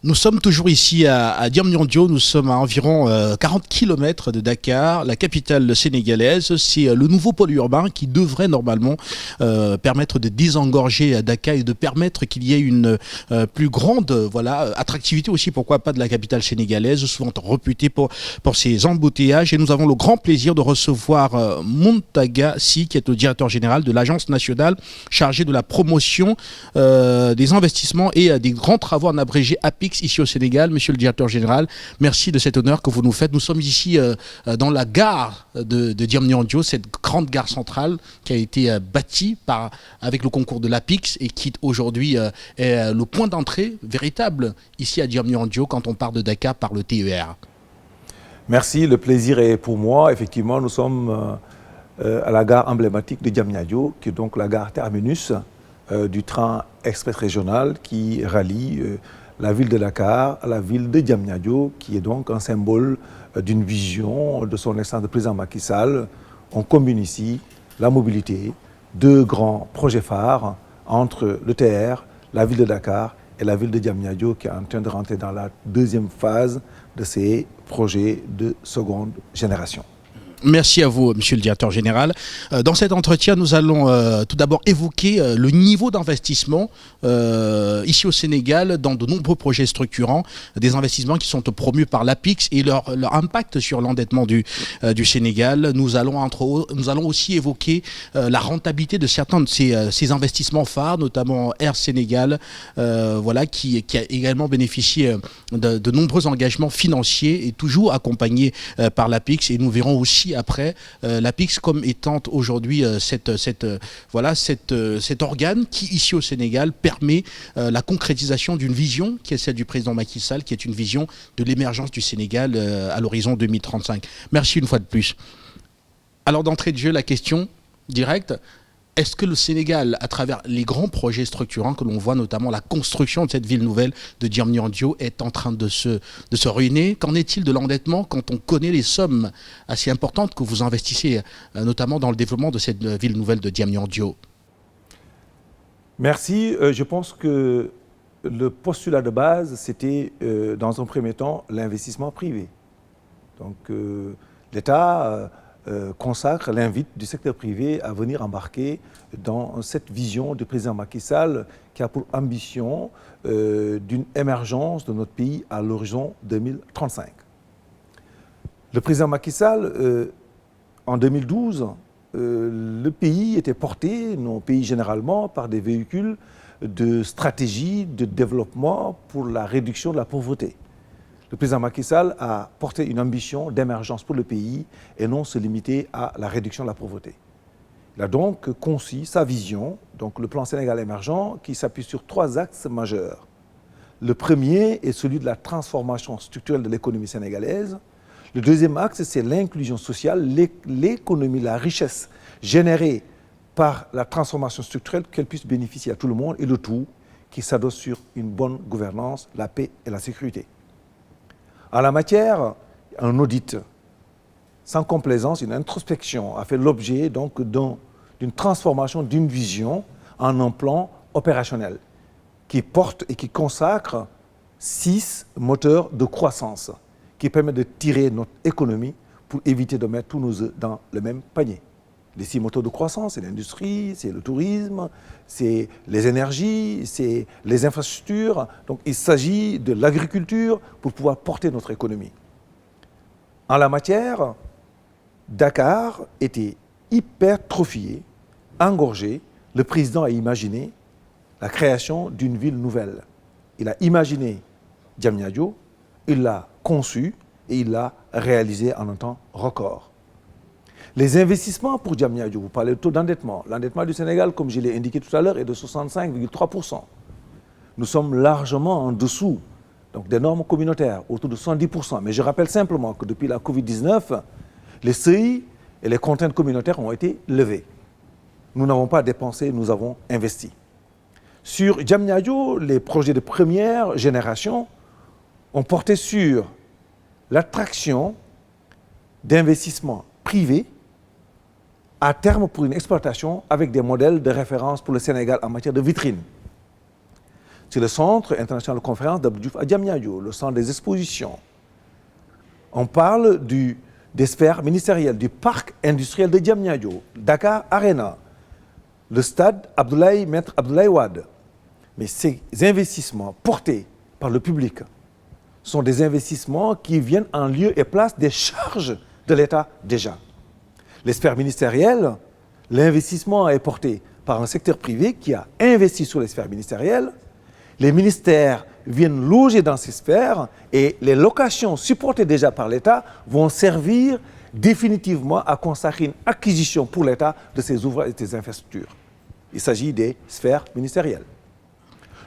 Nous sommes toujours ici à Diamniadio, nous sommes à environ 40 km de Dakar, la capitale sénégalaise. C'est le nouveau pôle urbain qui devrait normalement permettre de désengorger Dakar et de permettre qu'il y ait une plus grande attractivité aussi, pourquoi pas, de la capitale sénégalaise, souvent réputée pour ses embouteillages. Et nous avons le grand plaisir de recevoir Muntaga Sy, qui est le directeur général de l'agence nationale chargée de la promotion des investissements et des grands travaux en abrégé APIX ici au Sénégal. Monsieur le directeur général, merci de cet honneur que vous nous faites. Nous sommes ici dans la gare de Diamniadio, cette grande gare centrale qui a été bâtie avec le concours de l'APIX et qui aujourd'hui est le point d'entrée véritable ici à Diamniadio quand on part de Dakar par le TER. Merci, le plaisir est pour moi. Effectivement, nous sommes à la gare emblématique de Diamniadio, qui est donc la gare terminus du train express régional qui rallie la ville de Dakar à la ville de Diamniadio, qui est donc un symbole d'une vision de son excellence de président Macky Sall. On combine ici la mobilité, deux grands projets phares entre le TR, la ville de Dakar et la ville de Diamniadio, qui est en train de rentrer dans la deuxième phase de ces projets de seconde génération. Merci à vous, monsieur le directeur général. Dans cet entretien, nous allons tout d'abord évoquer le niveau d'investissement ici au Sénégal dans de nombreux projets structurants, des investissements qui sont promus par l'APIX et leur impact sur l'endettement du Sénégal. Nous allons aussi évoquer la rentabilité de certains de ces investissements phares, notamment Air Sénégal, qui a également bénéficié de nombreux engagements financiers et toujours accompagnés par l'APIX. Et nous verrons aussi après l'APIX comme étant aujourd'hui cet organe qui, ici au Sénégal, permet la concrétisation d'une vision qui est celle du président Macky Sall, qui est une vision de l'émergence du Sénégal à l'horizon 2035. Merci une fois de plus. Alors d'entrée de jeu, la question directe: est-ce que le Sénégal, à travers les grands projets structurants que l'on voit, notamment la construction de cette ville nouvelle de Diamniadio, est en train de se ruiner? Qu'en est-il de l'endettement quand on connaît les sommes assez importantes que vous investissez, notamment dans le développement de cette ville nouvelle de Diamniadio? Merci. Je pense que le postulat de base, c'était dans un premier temps l'investissement privé. Donc l'État consacre l'invite du secteur privé à venir embarquer dans cette vision du président Macky Sall qui a pour ambition d'une émergence de notre pays à l'horizon 2035. Le président Macky Sall, en 2012, le pays était porté, nos pays généralement, par des véhicules de stratégie de développement pour la réduction de la pauvreté. Le président Macky Sall a porté une ambition d'émergence pour le pays et non se limiter à la réduction de la pauvreté. Il a donc conçu sa vision, donc le plan Sénégal émergent, qui s'appuie sur trois axes majeurs. Le premier est celui de la transformation structurelle de l'économie sénégalaise. Le deuxième axe, c'est l'inclusion sociale, l'économie, la richesse générée par la transformation structurelle, qu'elle puisse bénéficier à tout le monde, et le tout qui s'adosse sur une bonne gouvernance, la paix et la sécurité. En la matière, un audit sans complaisance, une introspection a fait l'objet donc d'une transformation d'une vision en un plan opérationnel qui porte et qui consacre 6 moteurs de croissance qui permettent de tirer notre économie pour éviter de mettre tous nos œufs dans le même panier. Les 6 moteurs de croissance, c'est l'industrie, c'est le tourisme, c'est les énergies, c'est les infrastructures. Donc il s'agit de l'agriculture pour pouvoir porter notre économie. En la matière, Dakar était hypertrophié, engorgé. Le président a imaginé la création d'une ville nouvelle. Il a imaginé Diamniadio, il l'a conçu et il l'a réalisé en un temps record. Les investissements pour Diamniadio, vous parlez de taux d'endettement. L'endettement du Sénégal, comme je l'ai indiqué tout à l'heure, est de 65,3%. Nous sommes largement en dessous donc, des normes communautaires, autour de 70%. Mais je rappelle simplement que depuis la Covid-19, les seuils et les contraintes communautaires ont été levés. Nous n'avons pas dépensé, nous avons investi. Sur Diamniadio, les projets de première génération ont porté sur l'attraction d'investissements privés à terme pour une exploitation avec des modèles de référence pour le Sénégal en matière de vitrine. C'est le Centre international de conférence d'Abdou Diouf à Diamniadio, le centre des expositions. On parle des sphères ministérielles, du parc industriel de Diamniadio, Dakar Arena, le stade Maître Abdoulaye Wade. Mais ces investissements portés par le public sont des investissements qui viennent en lieu et place des charges de l'État déjà. Les sphères ministérielles, l'investissement est porté par un secteur privé qui a investi sur les sphères ministérielles. Les ministères viennent loger dans ces sphères et les locations supportées déjà par l'État vont servir définitivement à consacrer une acquisition pour l'État de ces ouvrages et des infrastructures. Il s'agit des sphères ministérielles.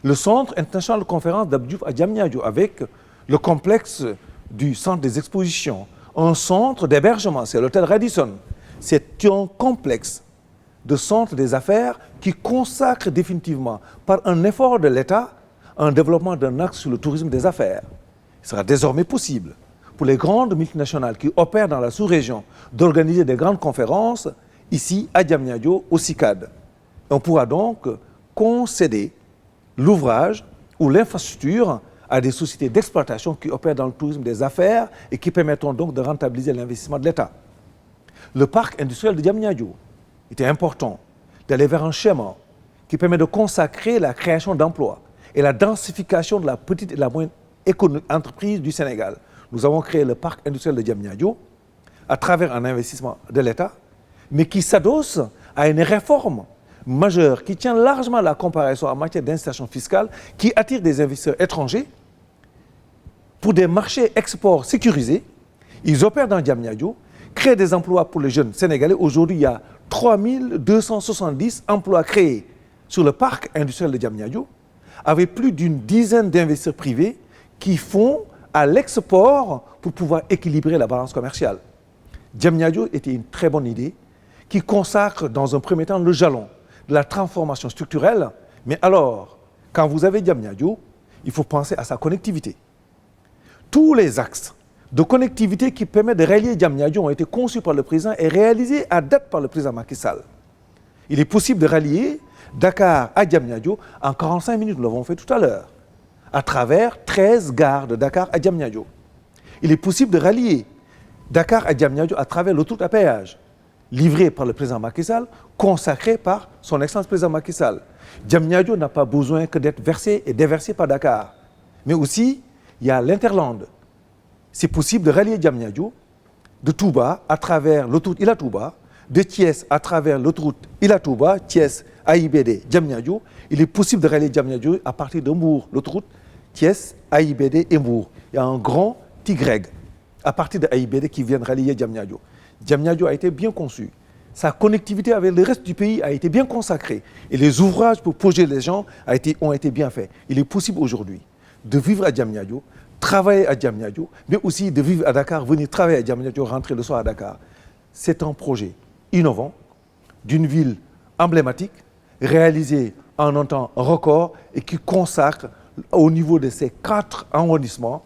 Le Centre international de conférence d'Abdou Diouf à Diamniadio avec le complexe du centre des expositions, un centre d'hébergement, c'est l'hôtel Radisson. C'est un complexe de centres des affaires qui consacre définitivement, par un effort de l'État, un développement d'un axe sur le tourisme des affaires. Il sera désormais possible pour les grandes multinationales qui opèrent dans la sous-région d'organiser des grandes conférences ici à Diamniadio, au CICAD. On pourra donc concéder l'ouvrage ou l'infrastructure à des sociétés d'exploitation qui opèrent dans le tourisme des affaires et qui permettront donc de rentabiliser l'investissement de l'État. Le parc industriel de Diamniadio était important d'aller vers un schéma qui permet de consacrer la création d'emplois et la densification de la petite et la moyenne entreprise du Sénégal. Nous avons créé le parc industriel de Diamniadio à travers un investissement de l'État, mais qui s'adosse à une réforme majeure qui tient largement la comparaison en matière d'incitation fiscale, qui attire des investisseurs étrangers pour des marchés export sécurisés. Ils opèrent dans Diamniadio, créent des emplois pour les jeunes Sénégalais. Aujourd'hui, il y a 3270 emplois créés sur le parc industriel de Diamniadio, avec plus d'une dizaine d'investisseurs privés qui font à l'export pour pouvoir équilibrer la balance commerciale. Diamniadio était une très bonne idée qui consacre dans un premier temps le jalon de la transformation structurelle. Mais alors, quand vous avez Diamniadio, il faut penser à sa connectivité. Tous les axes de connectivité qui permettent de relier Diamniadio ont été conçus par le président et réalisés à date par le président Macky Sall. Il est possible de rallier Dakar à Diamniadio en 45 minutes, nous l'avons fait tout à l'heure, à travers 13 gares de Dakar à Diamniadio. Il est possible de rallier Dakar à Diamniadio à travers l'autoroute à péage, livrée par le président Macky Sall, consacrée par son excellence président Macky Sall. Diamniadio n'a pas besoin que d'être versé et déversé par Dakar. Mais aussi, il y a l'Interland. C'est possible de rallier Diamniadio de Touba à travers l'autoroute Ila Touba, de Thiès à travers l'autoroute Ila Touba, Thiès, AIBD, Diamniadio. Il est possible de rallier Diamniadio à partir de Mbour, l'autoroute Thiès, AIBD et Mbour. Il y a un grand Y à partir de AIBD qui vient rallier Diamniadio. Diamniadio a été bien conçu. Sa connectivité avec le reste du pays a été bien consacrée. Et les ouvrages pour projeter les gens ont été bien faits. Il est possible aujourd'hui de vivre à Diamniadio, travailler à Diamniadio, mais aussi de vivre à Dakar, venir travailler à Diamniadio, rentrer le soir à Dakar. C'est un projet innovant d'une ville emblématique, réalisé en un temps record et qui consacre au niveau de ces 4 arrondissements,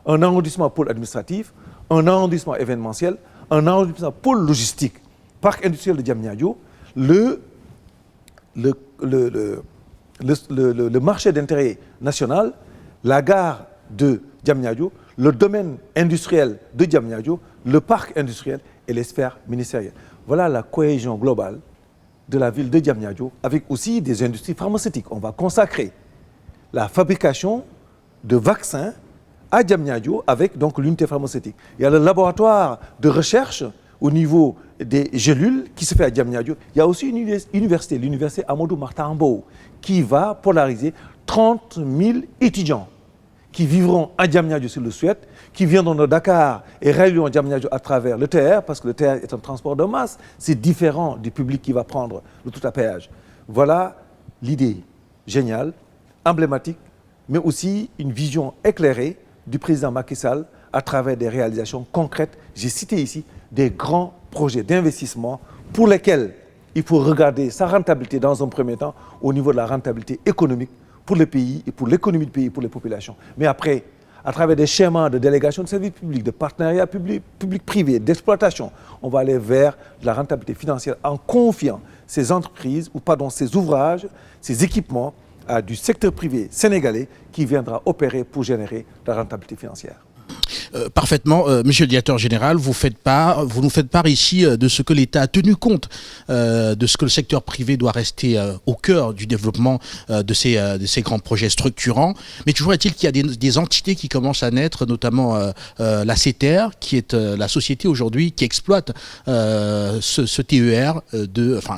un arrondissement pôle administratif, un arrondissement événementiel, un arrondissement pôle logistique, parc industriel de Diamniadio, le marché d'intérêt national, la gare de Diamniadio, le domaine industriel de Diamniadio, le parc industriel et les sphères ministérielles. Voilà la cohésion globale de la ville de Diamniadio, avec aussi des industries pharmaceutiques. On va consacrer la fabrication de vaccins à Diamniadio avec donc l'unité pharmaceutique. Il y a le laboratoire de recherche au niveau des gélules qui se fait à Diamniadio. Il y a aussi une université, l'université Amadou Mahtar Mbow, qui va polariser 30 000 étudiants qui vivront à Diamniadio s'ils le souhaitent, qui viendront de Dakar et rallieront Diamniadio à travers le TER, parce que le TER est un transport de masse, c'est différent du public qui va prendre le tout à péage. Voilà l'idée géniale, emblématique, mais aussi une vision éclairée du président Macky Sall à travers des réalisations concrètes. J'ai cité ici des grands projets d'investissement pour lesquels il faut regarder sa rentabilité dans un premier temps au niveau de la rentabilité économique pour le pays et pour l'économie du pays et pour les populations. Mais après, à travers des schémas de délégation de services publics, de partenariat public-privé, d'exploitation, on va aller vers la rentabilité financière en confiant ces entreprises, ou pardon, ces ouvrages, ces équipements à du secteur privé sénégalais qui viendra opérer pour générer de la rentabilité financière. Parfaitement, Monsieur le directeur général, vous nous faites part ici de ce que l'État a tenu compte, de ce que le secteur privé doit rester au cœur du développement de ces grands projets structurants. Mais toujours est-il qu'il y a des entités qui commencent à naître, notamment la CETER, qui est la société aujourd'hui qui exploite ce TER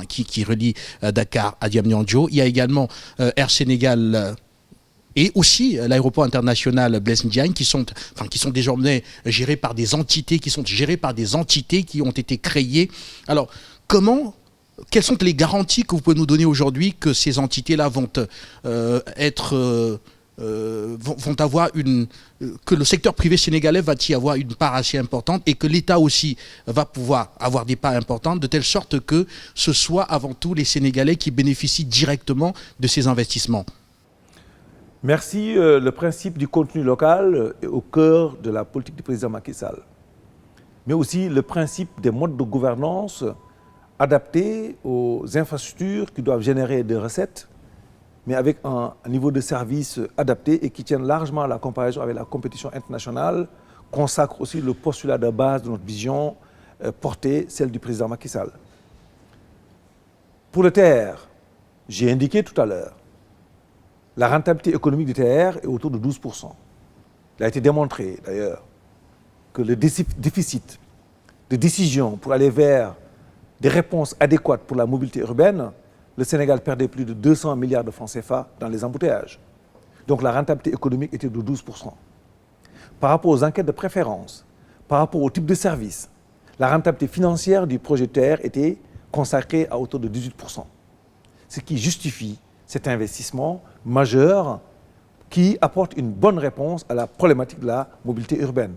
qui relie Dakar à Diamniadio. Il y a également Air Sénégal. Et aussi l'aéroport international Blaise Diagne qui sont désormais gérés par des entités qui ont été créées. Alors, quelles sont les garanties que vous pouvez nous donner aujourd'hui que ces entités-là vont avoir que le secteur privé sénégalais va y avoir une part assez importante et que l'État aussi va pouvoir avoir des parts importantes de telle sorte que ce soit avant tout les Sénégalais qui bénéficient directement de ces investissements? Merci. Le principe du contenu local est au cœur de la politique du président Macky Sall. Mais aussi le principe des modes de gouvernance adaptés aux infrastructures qui doivent générer des recettes, mais avec un niveau de service adapté et qui tiennent largement à la comparaison avec la compétition internationale, consacre aussi le postulat de base de notre vision portée, celle du président Macky Sall. Pour le TER, j'ai indiqué tout à l'heure, la rentabilité économique du TER est autour de 12%. Il a été démontré d'ailleurs que le déficit de décision pour aller vers des réponses adéquates pour la mobilité urbaine, le Sénégal perdait plus de 200 milliards de francs CFA dans les embouteillages. Donc la rentabilité économique était de 12%. Par rapport aux enquêtes de préférence, par rapport au type de service, la rentabilité financière du projet TER était consacrée à autour de 18%. Ce qui justifie cet investissement majeur qui apporte une bonne réponse à la problématique de la mobilité urbaine,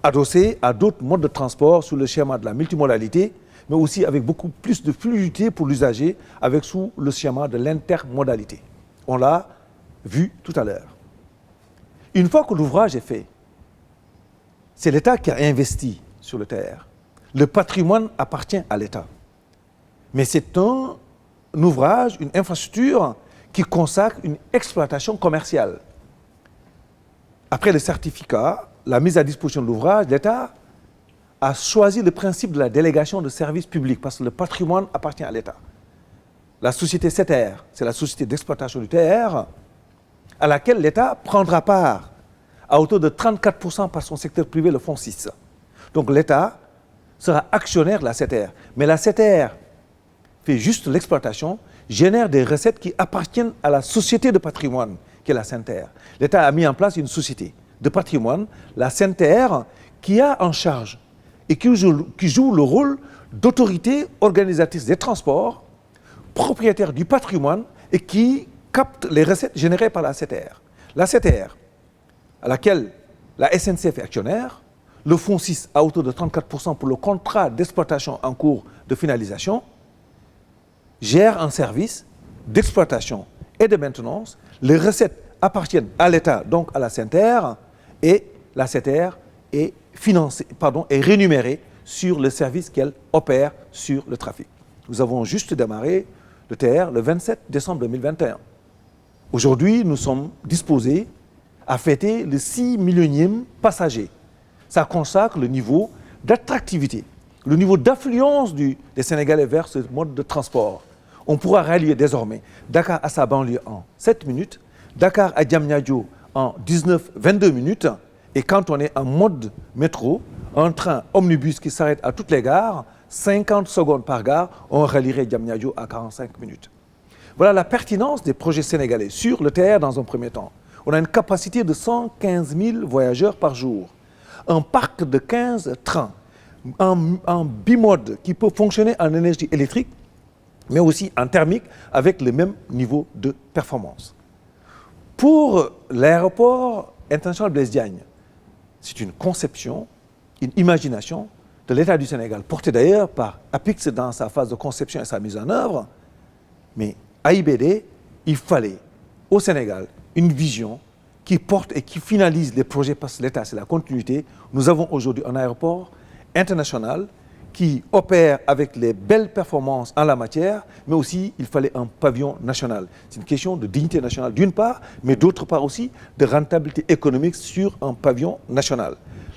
adossé à d'autres modes de transport sous le schéma de la multimodalité, mais aussi avec beaucoup plus de fluidité pour l'usager, avec sous le schéma de l'intermodalité. On l'a vu tout à l'heure. Une fois que l'ouvrage est fait, c'est l'État qui a investi sur le TER. Le patrimoine appartient à l'État. Mais c'est un ouvrage, une infrastructure qui consacre une exploitation commerciale. Après le certificat, la mise à disposition de l'ouvrage, l'État a choisi le principe de la délégation de services publics parce que le patrimoine appartient à l'État. La société CETER, c'est la société d'exploitation du TER, à laquelle l'État prendra part à hauteur de 34% par son secteur privé, le fonds 6. Donc l'État sera actionnaire de la CETER. Mais la CETER fait juste l'exploitation, génère des recettes qui appartiennent à la société de patrimoine, qui est la CENTER. L'État a mis en place une société de patrimoine, la CENTER, qui a en charge et qui joue le rôle d'autorité organisatrice des transports, propriétaire du patrimoine et qui capte les recettes générées par la CETER. La CETER, à laquelle la SNCF est actionnaire, le fonds 6 à hauteur de 34% pour le contrat d'exploitation en cours de finalisation, gère un service d'exploitation et de maintenance. Les recettes appartiennent à l'État, donc à la CENTER, et la CETER est rémunérée sur le service qu'elle opère sur le trafic. Nous avons juste démarré le TER le 27 décembre 2021. Aujourd'hui, nous sommes disposés à fêter le 6 millionième passager. Ça consacre le niveau d'attractivité, le niveau d'affluence des Sénégalais vers ce mode de transport. On pourra rallier désormais Dakar à sa banlieue en 7 minutes, Dakar à Diamniadio en 19-22 minutes, et quand on est en mode métro, un train omnibus qui s'arrête à toutes les gares, 50 secondes par gare, on rallierait Diamniadio à 45 minutes. Voilà la pertinence des projets sénégalais sur le TER dans un premier temps. On a une capacité de 115 000 voyageurs par jour, un parc de 15 trains, un bimode qui peut fonctionner en énergie électrique, mais aussi en thermique, avec le même niveau de performance. Pour l'aéroport international Blaise Diagne, c'est une conception, une imagination de l'État du Sénégal, portée d'ailleurs par APIX dans sa phase de conception et sa mise en œuvre. Mais AIBD, il fallait au Sénégal une vision qui porte et qui finalise les projets parce que l'État, c'est la continuité. Nous avons aujourd'hui un aéroport international qui opère avec les belles performances en la matière, mais aussi il fallait un pavillon national. C'est une question de dignité nationale d'une part, mais d'autre part aussi de rentabilité économique sur un pavillon national.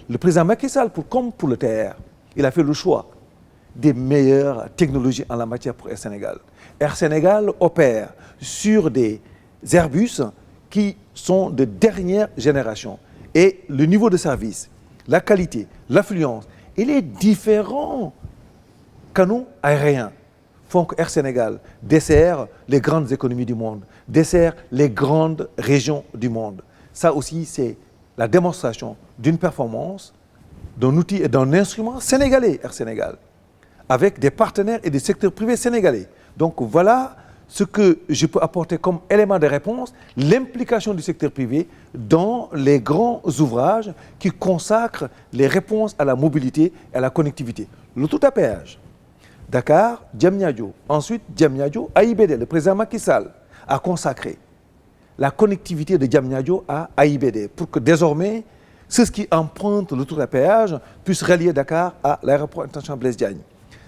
Le président Macky Sall, comme pour le TER, il a fait le choix des meilleures technologies en la matière pour Air Sénégal. Air Sénégal opère sur des Airbus qui sont de dernière génération. Et le niveau de service, la qualité, l'affluence et les différents canaux aériens font que Air Sénégal dessert les grandes économies du monde, dessert les grandes régions du monde. Ça aussi, c'est la démonstration d'une performance, d'un outil et d'un instrument sénégalais, Air Sénégal, avec des partenaires et des secteurs privés sénégalais. Donc voilà ce que je peux apporter comme élément de réponse, l'implication du secteur privé dans les grands ouvrages qui consacrent les réponses à la mobilité et à la connectivité. L'autoroute à péage, Dakar, Diamniadio, ensuite Diamniadio, AIBD, le président Macky Sall a consacré la connectivité de Diamniadio à AIBD pour que désormais ceux qui empruntent l'autoroute à péage puissent relier Dakar à l'aéroport international Blaise Diagne.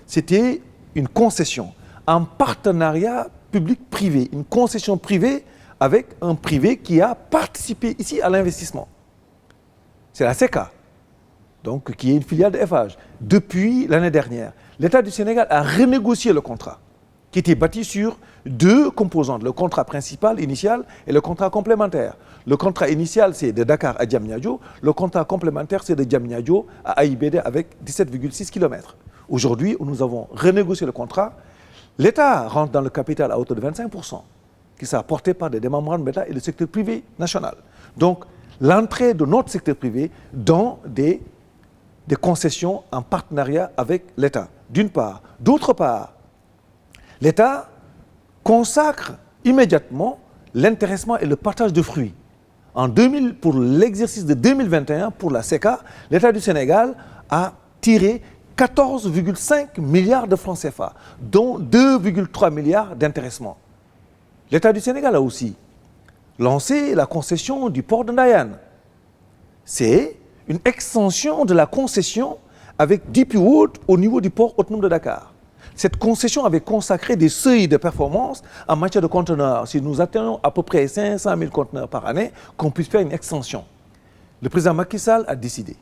C'était une concession en partenariat public-privé, une concession privée avec un privé qui a participé ici à l'investissement. C'est la SECA, donc, qui est une filiale de Eiffage. Depuis l'année dernière, l'État du Sénégal a renégocié le contrat, qui était bâti sur deux composantes, le contrat principal initial et le contrat complémentaire. Le contrat initial, c'est de Dakar à Diamniadio, le contrat complémentaire, c'est de Diamniadio à AIBD avec 17,6 km. Aujourd'hui, nous avons renégocié le contrat. L'État rentre dans le capital à hauteur de 25%, qui sera porté par des démembrements de l'État et le secteur privé national. Donc, l'entrée de notre secteur privé dans des concessions en partenariat avec l'État, d'une part. D'autre part, l'État consacre immédiatement l'intéressement et le partage de fruits. Pour l'exercice de 2021, pour la SECA, l'État du Sénégal a tiré 14,5 milliards de francs CFA, dont 2,3 milliards d'intéressement. L'État du Sénégal a aussi lancé la concession du port de Ndayane. C'est une extension de la concession avec DP World au niveau du port autonome de Dakar. Cette concession avait consacré des seuils de performance en matière de conteneurs. Si nous atteignons à peu près 500 000 conteneurs par année, qu'on puisse faire une extension. Le président Macky Sall a décidé.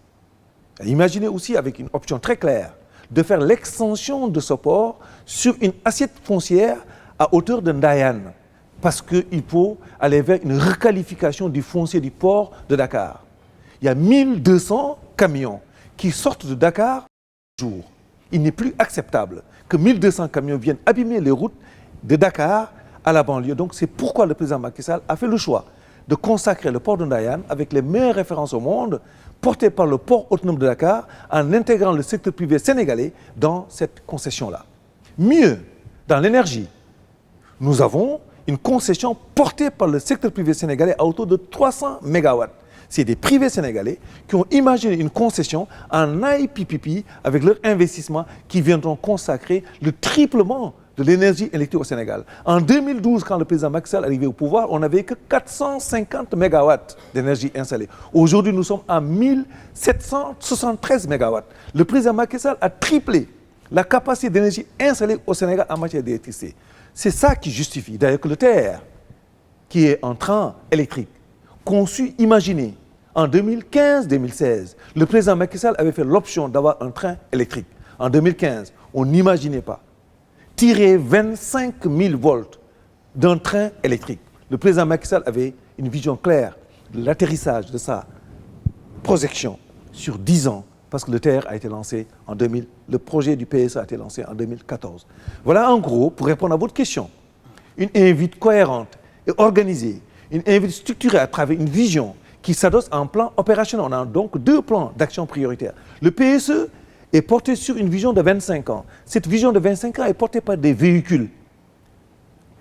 Imaginez aussi avec une option très claire de faire l'extension de ce port sur une assiette foncière à hauteur de Ndayane parce qu'il faut aller vers une requalification du foncier du port de Dakar. Il y a 1200 camions qui sortent de Dakar chaque jour. Il n'est plus acceptable que 1200 camions viennent abîmer les routes de Dakar à la banlieue. Donc c'est pourquoi le président Macky Sall a fait le choix de consacrer le port de Ndayane avec les meilleures références au monde porté par le port autonome de Dakar en intégrant le secteur privé sénégalais dans cette concession-là. Mieux, dans l'énergie, nous avons une concession portée par le secteur privé sénégalais à hauteur de 300 MW. C'est des privés sénégalais qui ont imaginé une concession en IPPP avec leur investissement qui viendront consacrer le triplement de l'énergie électrique au Sénégal. En 2012, quand le président Macky Sall est arrivé au pouvoir, on n'avait que 450 MW d'énergie installée. Aujourd'hui, nous sommes à 1773 MW. Le président Macky Sall a triplé la capacité d'énergie installée au Sénégal en matière d'électricité. C'est ça qui justifie d'ailleurs que le TER, qui est un train électrique, conçu, imaginé en 2015-2016, le président Macky Sall avait fait l'option d'avoir un train électrique. En 2015, on n'imaginait pas tirer 25 000 volts d'un train électrique. Le président Macky Sall avait une vision claire de l'atterrissage de sa projection sur 10 ans, parce que le TER a été lancé en 2000, le projet du PSE a été lancé en 2014. Voilà en gros, pour répondre à votre question, une invite cohérente et organisée, une invite structurée à travers une vision qui s'adosse à un plan opérationnel. On a donc deux plans d'action prioritaires. Le PSE est porté sur une vision de 25 ans. Cette vision de 25 ans est portée par des véhicules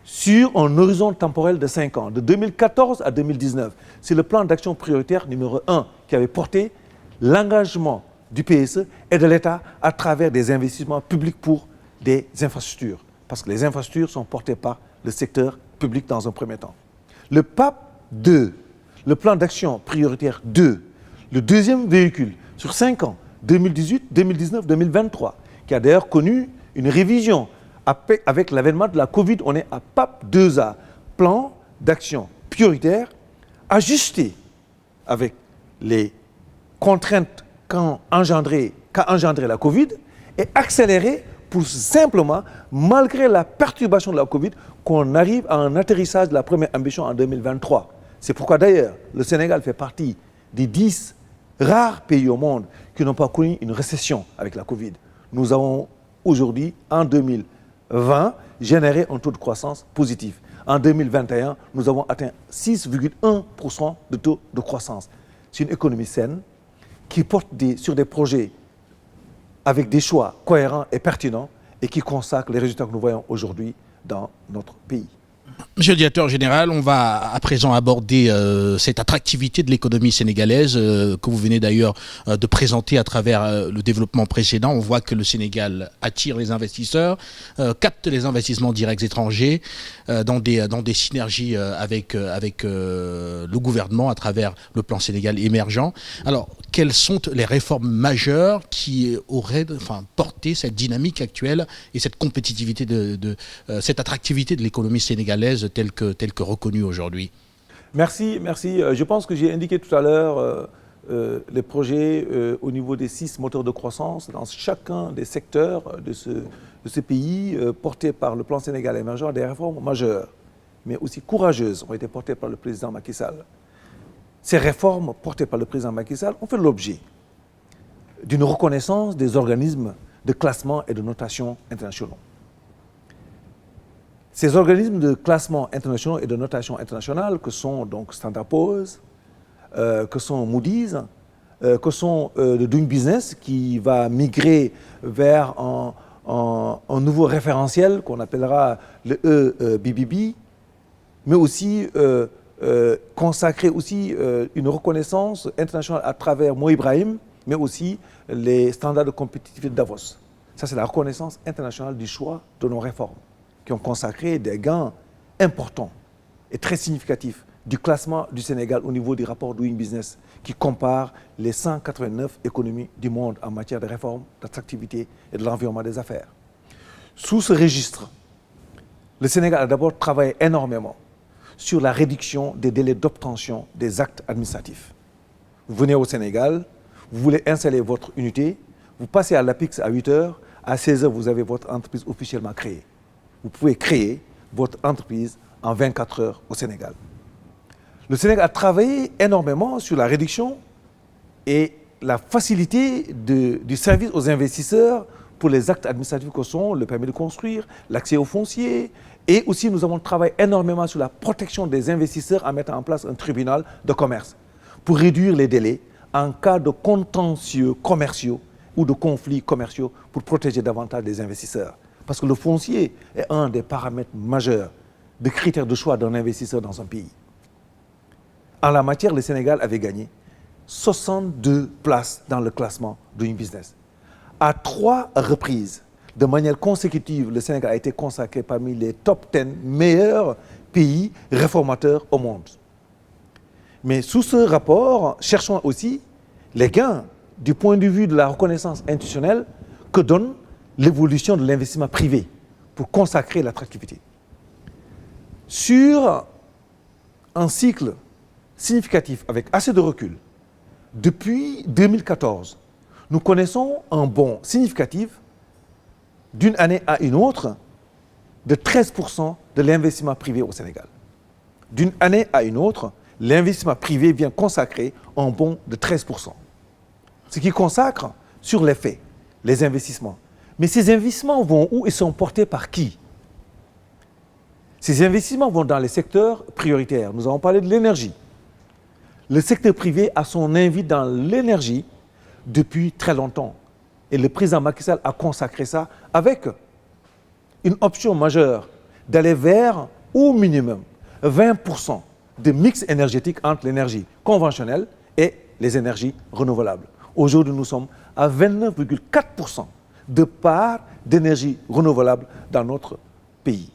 sur un horizon temporel de 5 ans, de 2014 à 2019. C'est le plan d'action prioritaire numéro 1 qui avait porté l'engagement du PSE et de l'État à travers des investissements publics pour des infrastructures. Parce que les infrastructures sont portées par le secteur public dans un premier temps. Le PAP 2, le plan d'action prioritaire 2, le deuxième véhicule sur 5 ans, 2018, 2019, 2023, qui a d'ailleurs connu une révision. Avec l'avènement de la Covid, on est à PAP 2A, plan d'action prioritaire, ajusté avec les contraintes qu'a engendré la Covid et accéléré pour simplement, malgré la perturbation de la Covid, qu'on arrive à un atterrissage de la première ambition en 2023. C'est pourquoi d'ailleurs, le Sénégal fait partie des 10 rares pays au monde qui n'ont pas connu une récession avec la Covid. Nous avons aujourd'hui, en 2020, généré un taux de croissance positif. En 2021, nous avons atteint 6,1% de taux de croissance. C'est une économie saine qui porte sur des projets avec des choix cohérents et pertinents et qui consacre les résultats que nous voyons aujourd'hui dans notre pays. Monsieur le directeur général, on va à présent aborder cette attractivité de l'économie sénégalaise que vous venez d'ailleurs de présenter à travers le développement précédent. On voit que le Sénégal attire les investisseurs, capte les investissements directs étrangers dans des synergies avec le gouvernement à travers le plan Sénégal émergent. Alors, quelles sont les réformes majeures qui auraient porté cette dynamique actuelle et cette compétitivité cette attractivité de l'économie sénégalaise telle que reconnue aujourd'hui? Merci. Je pense que j'ai indiqué tout à l'heure les projets au niveau des 6 moteurs de croissance dans chacun des secteurs de ce pays portés par le plan Sénégal émergent. Des réformes majeures, mais aussi courageuses, ont été portées par le président Macky Sall. Ces réformes portées par le président Macky Sall ont fait l'objet d'une reconnaissance des organismes de classement et de notation internationaux. Ces organismes de classement internationaux et de notation internationale, que sont donc Standard & Poor's, que sont Moody's, que sont le Doing Business, qui va migrer vers un nouveau référentiel qu'on appellera le EBBB, mais aussi consacrer aussi une reconnaissance internationale à travers Mo Ibrahim, mais aussi les standards de compétitivité de Davos. Ça, c'est la reconnaissance internationale du choix de nos réformes, qui ont consacré des gains importants et très significatifs du classement du Sénégal au niveau du rapport Doing Business, qui compare les 189 économies du monde en matière de réforme, d'attractivité et de l'environnement des affaires. Sous ce registre, le Sénégal a d'abord travaillé énormément sur la réduction des délais d'obtention des actes administratifs. Vous venez au Sénégal, vous voulez installer votre unité, vous passez à l'APIX à 8 heures, à 16 heures, vous avez votre entreprise officiellement créée. Vous pouvez créer votre entreprise en 24 heures au Sénégal. Le Sénégal a travaillé énormément sur la réduction et la facilité du service aux investisseurs pour les actes administratifs que sont le permis de construire, l'accès au foncier, et aussi nous avons travaillé énormément sur la protection des investisseurs en mettant en place un tribunal de commerce pour réduire les délais en cas de contentieux commerciaux ou de conflits commerciaux pour protéger davantage les investisseurs. Parce que le foncier est un des paramètres majeurs, des critères de choix d'un investisseur dans un pays. En la matière, le Sénégal avait gagné 62 places dans le classement Doing Business. À 3 reprises, de manière consécutive, le Sénégal a été consacré parmi les top 10 meilleurs pays réformateurs au monde. Mais sous ce rapport, cherchons aussi les gains du point de vue de la reconnaissance institutionnelle que donne l'évolution de l'investissement privé pour consacrer l'attractivité. Sur un cycle significatif avec assez de recul, depuis 2014, nous connaissons un bond significatif d'une année à une autre de 13% de l'investissement privé au Sénégal. D'une année à une autre, l'investissement privé vient consacrer un bond de 13%. Ce qui consacre sur les faits, les investissements. Mais ces investissements vont où et sont portés par qui? Ces investissements vont dans les secteurs prioritaires. Nous avons parlé de l'énergie. Le secteur privé a son invite dans l'énergie depuis très longtemps. Et le président Macky Sall a consacré ça avec une option majeure d'aller vers, au minimum, 20% de mix énergétique entre l'énergie conventionnelle et les énergies renouvelables. Aujourd'hui, nous sommes à 29,4% de part d'énergie renouvelable dans notre pays.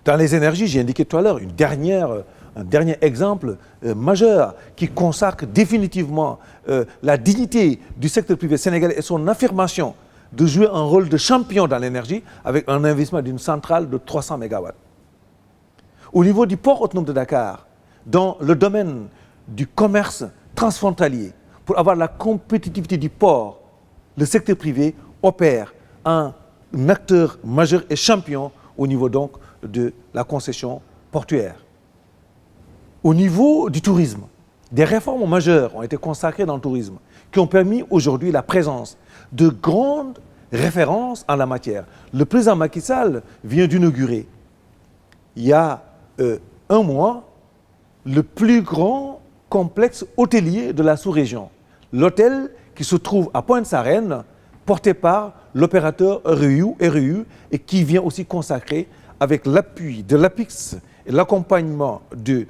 Dans les énergies, j'ai indiqué tout à l'heure un dernier exemple majeur qui consacre définitivement la dignité du secteur privé sénégalais et son affirmation de jouer un rôle de champion dans l'énergie avec un investissement d'une centrale de 300 MW. Au niveau du port autonome de Dakar, dans le domaine du commerce transfrontalier, pour avoir la compétitivité du port, le secteur privé opère un acteur majeur et champion au niveau donc de la concession portuaire. Au niveau du tourisme, des réformes majeures ont été consacrées dans le tourisme qui ont permis aujourd'hui la présence de grandes références en la matière. Le président Macky Sall vient d'inaugurer, il y a un mois, le plus grand complexe hôtelier de la sous-région. L'hôtel qui se trouve à Pointe-Sarène, porté par l'opérateur REU et qui vient aussi consacrer, avec l'appui de l'APIX et l'accompagnement de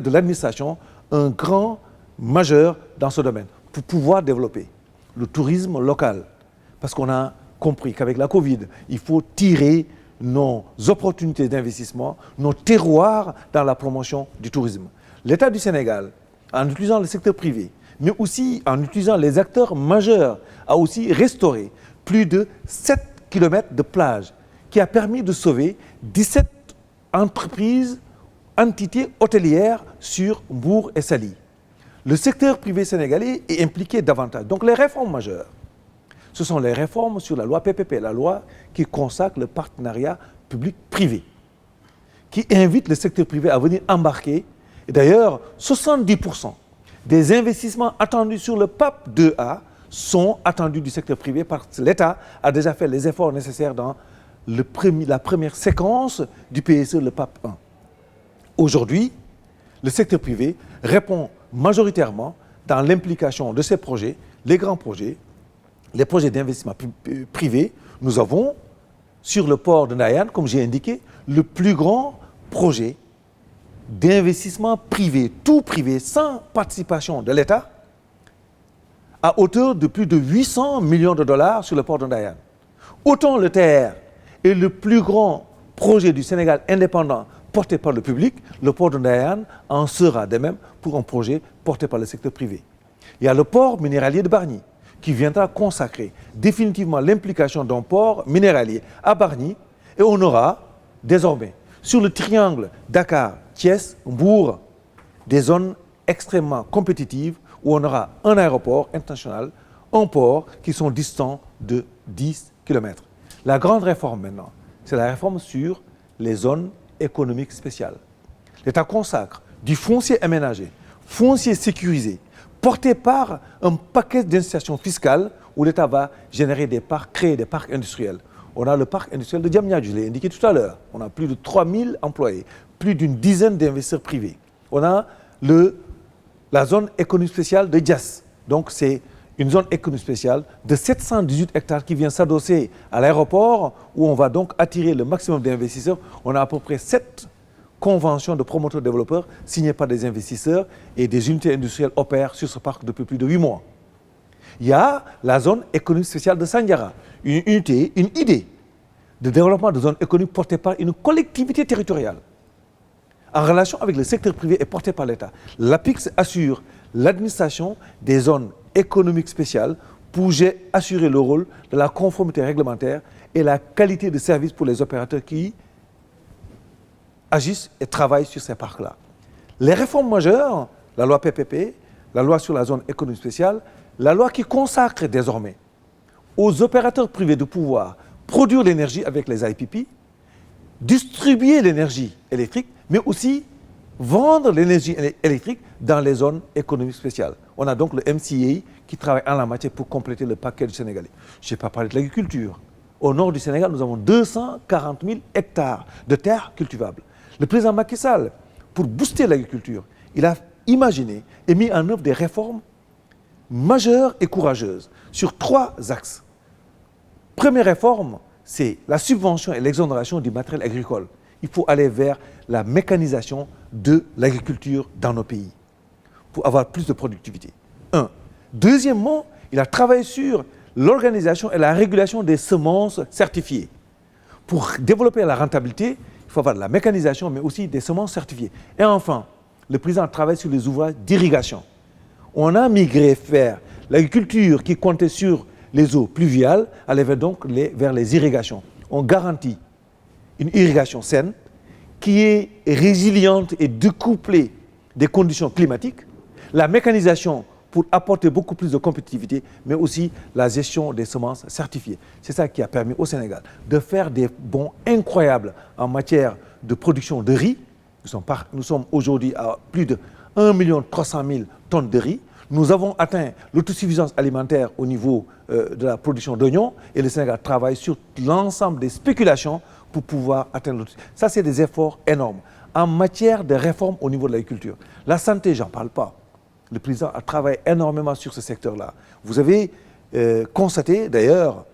l'administration, un grand majeur dans ce domaine pour pouvoir développer le tourisme local. Parce qu'on a compris qu'avec la Covid, il faut tirer nos opportunités d'investissement, nos terroirs dans la promotion du tourisme. L'État du Sénégal, en utilisant le secteur privé, mais aussi en utilisant les acteurs majeurs, a aussi restauré plus de 7 km de plage qui a permis de sauver 17 entreprises, entités hôtelières sur Mbour et Saly. Le secteur privé sénégalais est impliqué davantage. Donc les réformes majeures, ce sont les réformes sur la loi PPP, la loi qui consacre le partenariat public-privé, qui invite le secteur privé à venir embarquer. Et d'ailleurs, 70% des investissements attendus sur le PAP 2A sont attendus du secteur privé parce que l'État a déjà fait les efforts nécessaires dans la première séquence du PSE, le PAP 1. Aujourd'hui, le secteur privé répond majoritairement dans l'implication de ces projets, les grands projets, les projets d'investissement privé. Nous avons, sur le port de Ndayane, comme j'ai indiqué, le plus grand projet d'investissement privé, tout privé, sans participation de l'État, à hauteur de plus de 800 millions de dollars sur le port de Ndayane. Autant le TER est le plus grand projet du Sénégal indépendant porté par le public, le port de Ndayane en sera de même pour un projet porté par le secteur privé. Il y a le port minéralier de Bargny qui viendra consacrer définitivement l'implication d'un port minéralier à Bargny et on aura désormais sur le triangle Dakar, Thiès, Mbour, des zones extrêmement compétitives où on aura un aéroport international, un port qui sont distants de 10 km. La grande réforme maintenant, c'est la réforme sur les zones économiques spéciales. L'État consacre du foncier aménagé, foncier sécurisé, porté par un paquet d'incitations fiscales où l'État va générer des parcs, créer des parcs industriels. On a le parc industriel de Diamniadio, je l'ai indiqué tout à l'heure. On a plus de 3000 employés, plus d'une dizaine d'investisseurs privés. On a la zone économique spéciale de Dias. Donc c'est une zone économique spéciale de 718 hectares qui vient s'adosser à l'aéroport où on va donc attirer le maximum d'investisseurs. On a à peu près 7 conventions de promoteurs-développeurs signées par des investisseurs et des unités industrielles opèrent sur ce parc depuis plus de 8 mois. Il y a la zone économique spéciale de Sandiara, une idée de développement de zone économique portée par une collectivité territoriale en relation avec le secteur privé et portée par l'État. L'APIX assure l'administration des zones économiques spéciales pour assurer le rôle de la conformité réglementaire et la qualité de service pour les opérateurs qui agissent et travaillent sur ces parcs-là. Les réformes majeures, la loi PPP, la loi sur la zone économique spéciale, la loi qui consacre désormais aux opérateurs privés de pouvoir produire l'énergie avec les IPP, distribuer l'énergie électrique, mais aussi vendre l'énergie électrique dans les zones économiques spéciales. On a donc le MCA qui travaille en la matière pour compléter le paquet du Sénégalais. Je n'ai pas parlé de l'agriculture. Au nord du Sénégal, nous avons 240 000 hectares de terres cultivables. Le président Macky Sall, pour booster l'agriculture, il a imaginé et mis en œuvre des réformes majeures et courageuses sur 3 axes. Première réforme, c'est la subvention et l'exonération du matériel agricole. Il faut aller vers la mécanisation de l'agriculture dans nos pays pour avoir plus de productivité. 1. Deuxièmement, il a travaillé sur l'organisation et la régulation des semences certifiées. Pour développer la rentabilité, il faut avoir de la mécanisation, mais aussi des semences certifiées. Et enfin, le président travaille sur les ouvrages d'irrigation. On a migré vers l'agriculture qui comptait sur les eaux pluviales allaient vers les irrigations. On garantit une irrigation saine qui est résiliente et découplée des conditions climatiques, la mécanisation pour apporter beaucoup plus de compétitivité, mais aussi la gestion des semences certifiées. C'est ça qui a permis au Sénégal de faire des bonds incroyables en matière de production de riz. Nous sommes aujourd'hui à plus de 1 300 000 tonnes de riz. Nous avons atteint l'autosuffisance alimentaire au niveau de la production d'oignons et le Sénégal travaille sur l'ensemble des spéculations pour pouvoir atteindre l'autosuffisance. Ça, c'est des efforts énormes. En matière de réforme au niveau de l'agriculture, la santé, j'en parle pas. Le président a travaillé énormément sur ce secteur-là. Vous avez constaté, d'ailleurs,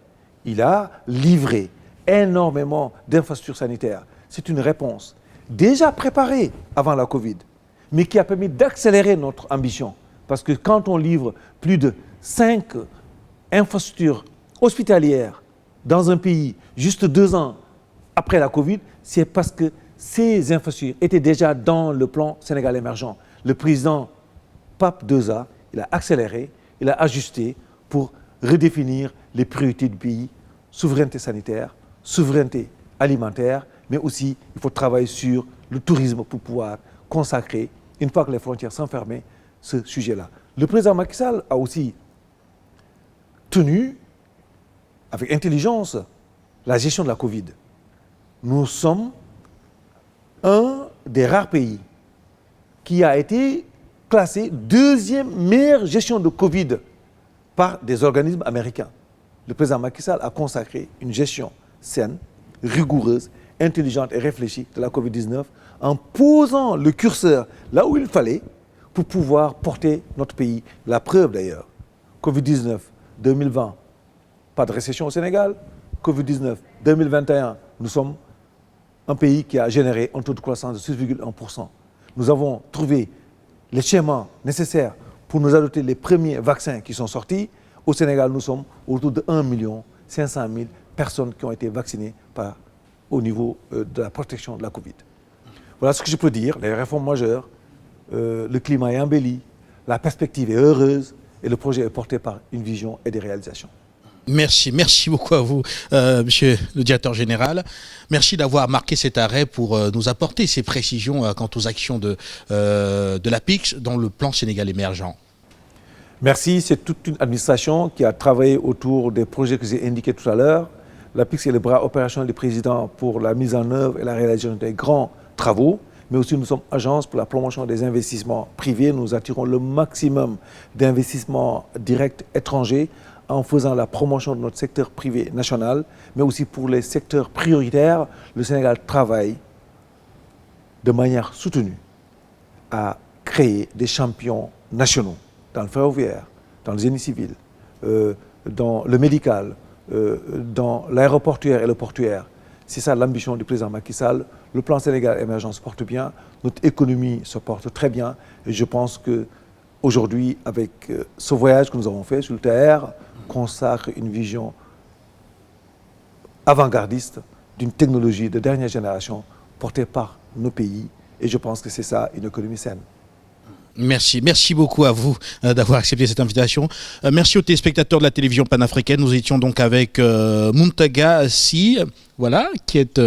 il a livré énormément d'infrastructures sanitaires. C'est une réponse déjà préparée avant la Covid, mais qui a permis d'accélérer notre ambition. Parce que quand on livre plus de 5 infrastructures hospitalières dans un pays juste 2 ans après la Covid, c'est parce que ces infrastructures étaient déjà dans le plan Sénégal émergent. Le président Pape 2A, il a accéléré, il a ajusté pour redéfinir les priorités du pays, souveraineté sanitaire, souveraineté alimentaire, mais aussi il faut travailler sur le tourisme pour pouvoir consacrer, une fois que les frontières sont fermées, ce sujet-là. Le président Macky Sall a aussi tenu, avec intelligence, la gestion de la Covid. Nous sommes un des rares pays qui a été classé 2e meilleure gestion de Covid par des organismes américains. Le président Macky Sall a consacré une gestion saine, rigoureuse, intelligente et réfléchie de la Covid-19 en posant le curseur là où il fallait pour pouvoir porter notre pays. La preuve d'ailleurs, Covid-19 2020, pas de récession au Sénégal. Covid-19 2021, nous sommes un pays qui a généré un taux de croissance de 6,1%. Nous avons trouvé les schémas nécessaires pour nous adopter les premiers vaccins qui sont sortis. Au Sénégal, nous sommes autour de 1 500 000 personnes qui ont été vaccinées au niveau de la protection de la Covid. Voilà ce que je peux dire. Les réformes majeures, le climat est embelli, la perspective est heureuse et le projet est porté par une vision et des réalisations. Merci beaucoup à vous, monsieur le directeur général. Merci d'avoir marqué cet arrêt pour nous apporter ces précisions quant aux actions de l'APIX dans le plan Sénégal émergent. Merci, c'est toute une administration qui a travaillé autour des projets que j'ai indiqués tout à l'heure. L'APIX est le bras opérationnel du président pour la mise en œuvre et la réalisation des grands travaux, mais aussi nous sommes agence pour la promotion des investissements privés. Nous attirons le maximum d'investissements directs étrangers en faisant la promotion de notre secteur privé national, mais aussi pour les secteurs prioritaires. Le Sénégal travaille de manière soutenue à créer des champions nationaux dans le ferroviaire, dans le génie civil, dans le médical, dans l'aéroportuaire et le portuaire. C'est ça l'ambition du président Macky Sall. Le plan Sénégal émergent se porte bien, notre économie se porte très bien et je pense qu'aujourd'hui, avec ce voyage que nous avons fait sur le terre, consacre une vision avant-gardiste d'une technologie de dernière génération portée par nos pays et je pense que c'est ça une économie saine. Merci beaucoup à vous d'avoir accepté cette invitation. Merci aux téléspectateurs de la télévision panafricaine. Nous étions donc avec Muntaga Sy, voilà, qui est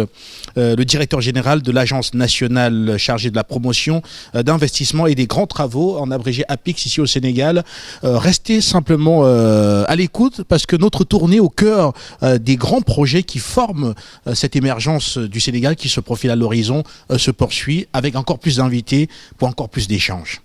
le directeur général de l'agence nationale chargée de la promotion d'investissement et des grands travaux, en abrégé APIX ici au Sénégal. Restez simplement à l'écoute parce que notre tournée au cœur des grands projets qui forment cette émergence du Sénégal qui se profile à l'horizon se poursuit avec encore plus d'invités pour encore plus d'échanges.